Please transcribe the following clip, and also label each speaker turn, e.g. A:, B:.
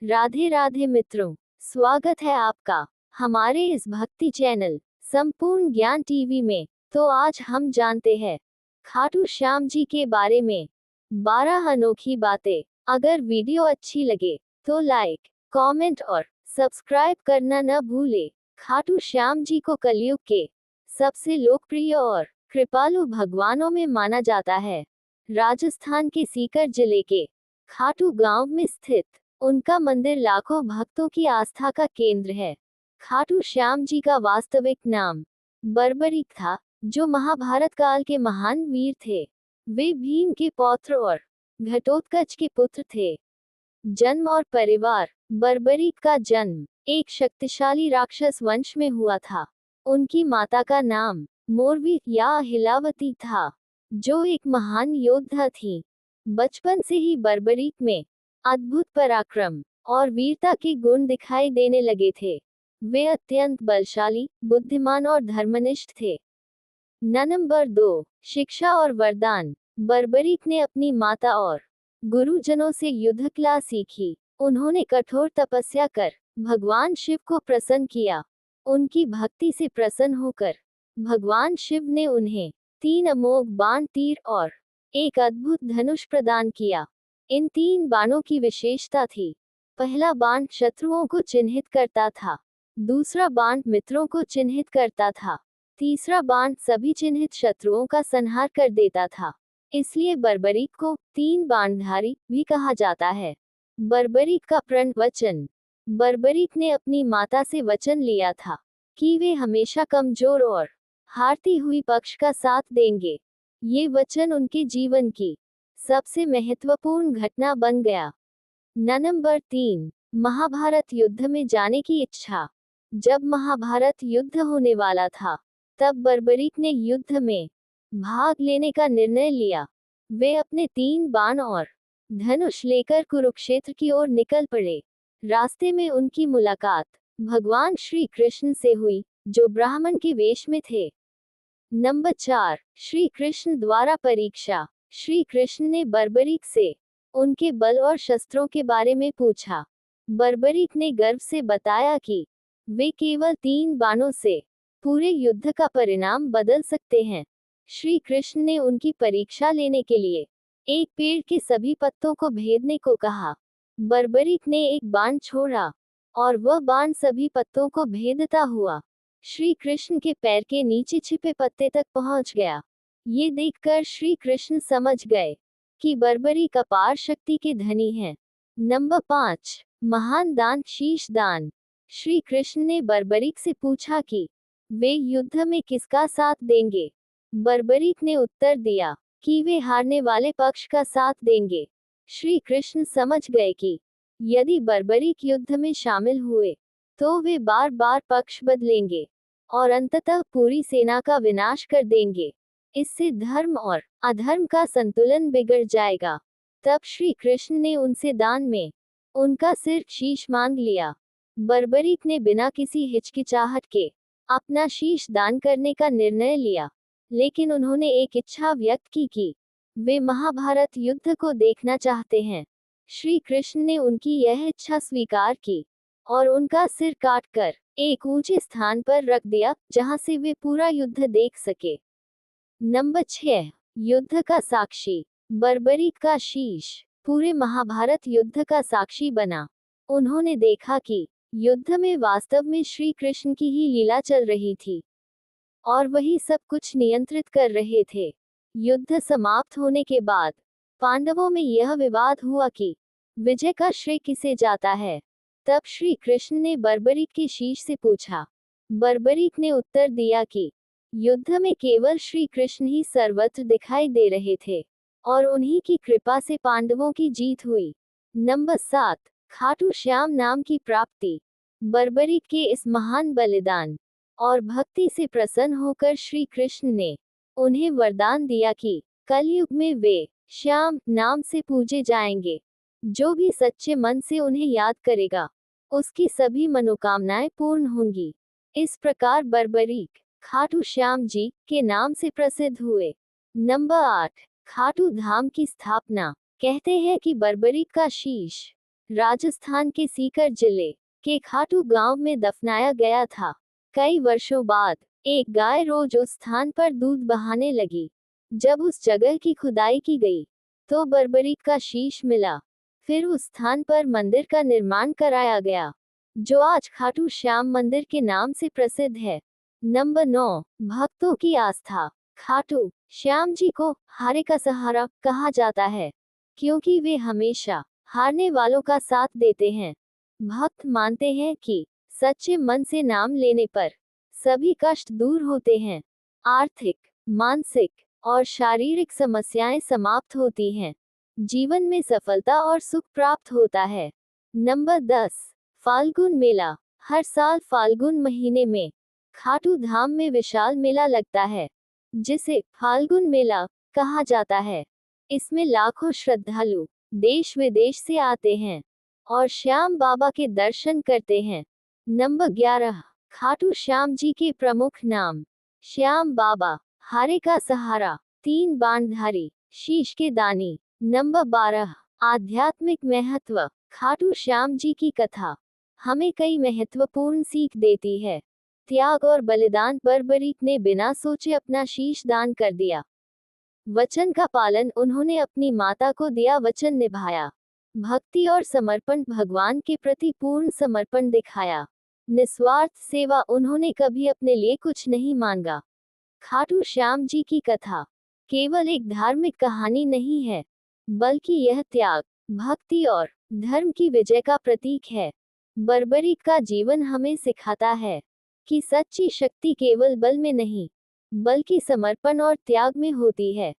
A: राधे राधे मित्रों, स्वागत है आपका हमारे इस भक्ति चैनल संपूर्ण ज्ञान टीवी में। तो आज हम जानते हैं खाटू श्याम जी के बारे में 12 अनोखी बातें। अगर वीडियो अच्छी लगे तो लाइक, कमेंट और सब्सक्राइब करना न भूले। खाटू श्याम जी को कलयुग के सबसे लोकप्रिय और कृपालु भगवानों में माना जाता है। राजस्थान के सीकर जिले के खाटू गांव में स्थित उनका मंदिर लाखों भक्तों की आस्था का केंद्र है। खाटू श्याम जी का वास्तविक नाम बर्बरीक था, जो महाभारत काल के महान वीर थे। वे भीम के पौत्र और घटोत्कच के पुत्र थे। जन्म और परिवार। बर्बरीक का जन्म एक शक्तिशाली राक्षस वंश में हुआ था। उनकी माता का नाम मोरवी या हिलावती था, जो एक महान योद्धा थी। बचपन से ही बर्बरीक में अद्भुत पराक्रम और वीरता के गुण दिखाई देने लगे थे। वे अत्यंत बलशाली, बुद्धिमान और धर्मनिष्ठ थे। नंबर 2, शिक्षा और वरदान। बर्बरीक ने अपनी माता और गुरुजनों से युद्ध कला सीखी। उन्होंने कठोर तपस्या कर भगवान शिव को प्रसन्न किया। उनकी भक्ति से प्रसन्न होकर भगवान शिव ने उन्हें 3 अमोघ बाण, तीर और एक अद्भुत धनुष प्रदान किया। इन 3 बाणों की विशेषता थी। पहला बाण शत्रुओं को चिन्हित करता था, दूसरा बाण मित्रों को चिन्हित करता था, तीसरा बाण सभी चिन्हित शत्रुओं का संहार कर देता था। इसलिए बर्बरीक को 3 बाणधारी भी कहा जाता है। बर्बरीक का प्रण वचन। बर्बरीक ने अपनी माता से वचन लिया था कि वे हमेशा कमजोर और हारती हुई पक्ष का साथ देंगे। ये वचन उनके जीवन की सबसे महत्वपूर्ण घटना बन गया। नंबर 3, महाभारत युद्ध में जाने की इच्छा। जब महाभारत युद्ध होने वाला था, तब बर्बरीक ने युद्ध में भाग लेने का निर्णय लिया। वे अपने 3 बाण और धनुष लेकर कुरुक्षेत्र की ओर निकल पड़े। रास्ते में उनकी मुलाकात भगवान श्री कृष्ण से हुई, जो ब्राह्मण के वेश में थे। नंबर 4, श्री कृष्ण द्वारा परीक्षा। श्री कृष्ण ने बर्बरीक से उनके बल और शस्त्रों के बारे में पूछा। बर्बरीक ने गर्व से बताया कि वे केवल 3 बाणों से पूरे युद्ध का परिणाम बदल सकते हैं। श्री कृष्ण ने उनकी परीक्षा लेने के लिए एक पेड़ के सभी पत्तों को भेदने को कहा। बर्बरीक ने एक बाण छोड़ा और वह बाण सभी पत्तों को भेदता हुआ श्री कृष्ण के पैर के नीचे छिपे पत्ते तक पहुंच गया। ये देखकर श्री कृष्ण समझ गए कि बर्बरीक अपार शक्ति के धनी हैं। नंबर 5, महान दान, शीश दान। श्री कृष्ण ने बर्बरीक से पूछा कि वे युद्ध में किसका साथ देंगे। बर्बरीक ने उत्तर दिया कि वे हारने वाले पक्ष का साथ देंगे। श्री कृष्ण समझ गए कि यदि बर्बरीक युद्ध में शामिल हुए तो वे बार बार पक्ष बदलेंगे और अंततः पूरी सेना का विनाश कर देंगे। इससे धर्म और अधर्म का संतुलन बिगड़ जाएगा। तब श्री कृष्ण ने उनसे दान में उनका सिर शीश मांग लिया। बर्बरीक ने बिना किसी हिचकिचाहट के अपना शीश दान करने का निर्णय लिया, लेकिन उन्होंने एक इच्छा व्यक्त की कि वे महाभारत युद्ध को देखना चाहते हैं। श्री कृष्ण ने उनकी यह इच्छा स्वीकार की और उनका सिर काटकर एक ऊंचे स्थान पर रख दिया, जहां से वे पूरा युद्ध देख सके। नंबर 6, युद्ध का साक्षी। बर्बरीक का शीश पूरे महाभारत युद्ध का साक्षी बना। उन्होंने देखा कि युद्ध में वास्तव में श्री कृष्ण की ही लीला चल रही थी और वही सब कुछ नियंत्रित कर रहे थे। युद्ध समाप्त होने के बाद पांडवों में यह विवाद हुआ कि विजय का श्रेय किसे जाता है। तब श्री कृष्ण ने बर्बरीक के शीश से पूछा। बर्बरीक ने उत्तर दिया कि युद्ध में केवल श्री कृष्ण ही सर्वत्र दिखाई दे रहे थे और उन्हीं की कृपा से पांडवों की जीत हुई। नंबर 7, खाटू श्याम नाम की प्राप्ति। बर्बरीक के इस महान बलिदान और भक्ति से प्रसन्न होकर श्री कृष्ण ने उन्हें वरदान दिया कि कलयुग में वे श्याम नाम से पूजे जाएंगे। जो भी सच्चे मन से उन्हें याद करेगा, उसकी सभी मनोकामनाएं पूर्ण होंगी। इस प्रकार बर्बरीक खाटू श्याम जी के नाम से प्रसिद्ध हुए। नंबर 8, खाटू धाम की स्थापना। कहते हैं कि बर्बरीक का शीश राजस्थान के सीकर जिले के खाटू गांव में दफनाया गया था। कई वर्षों बाद एक गाय रोज उस स्थान पर दूध बहाने लगी। जब उस जगह की खुदाई की गई तो बर्बरीक का शीश मिला। फिर उस स्थान पर मंदिर का निर्माण कराया गया, जो आज खाटू श्याम मंदिर के नाम से प्रसिद्ध है। नंबर 9, भक्तों की आस्था। खाटू श्याम जी को हारे का सहारा कहा जाता है, क्योंकि वे हमेशा हारने वालों का साथ देते हैं। भक्त मानते हैं कि सच्चे मन से नाम लेने पर सभी कष्ट दूर होते हैं। आर्थिक, मानसिक और शारीरिक समस्याएं समाप्त होती हैं। जीवन में सफलता और सुख प्राप्त होता है। नंबर 10, फाल्गुन मेला। हर साल फाल्गुन महीने में खाटू धाम में विशाल मेला लगता है, जिसे फाल्गुन मेला कहा जाता है। इसमें लाखों श्रद्धालु देश विदेश से आते हैं और श्याम बाबा के दर्शन करते हैं। नंबर 11, खाटू श्याम जी के प्रमुख नाम। श्याम बाबा, हारे का सहारा, 3 बाणधारी, शीश के दानी। नंबर 12, आध्यात्मिक महत्व। खाटू श्याम जी की कथा हमें कई महत्वपूर्ण सीख देती है। त्याग और बलिदान। बर्बरीक ने बिना सोचे अपना शीश दान कर दिया। वचन का पालन। उन्होंने अपनी माता को दिया वचन निभाया। भक्ति और समर्पण। भगवान के प्रति पूर्ण समर्पण दिखाया। निस्वार्थ सेवा। उन्होंने कभी अपने लिए कुछ नहीं मांगा। खाटू श्याम जी की कथा केवल एक धार्मिक कहानी नहीं है, बल्कि यह त्याग, भक्ति और धर्म की विजय का प्रतीक है। बर्बरीक का जीवन हमें सिखाता है कि सच्ची शक्ति केवल बल में नहीं, बल्कि समर्पण और त्याग में होती है।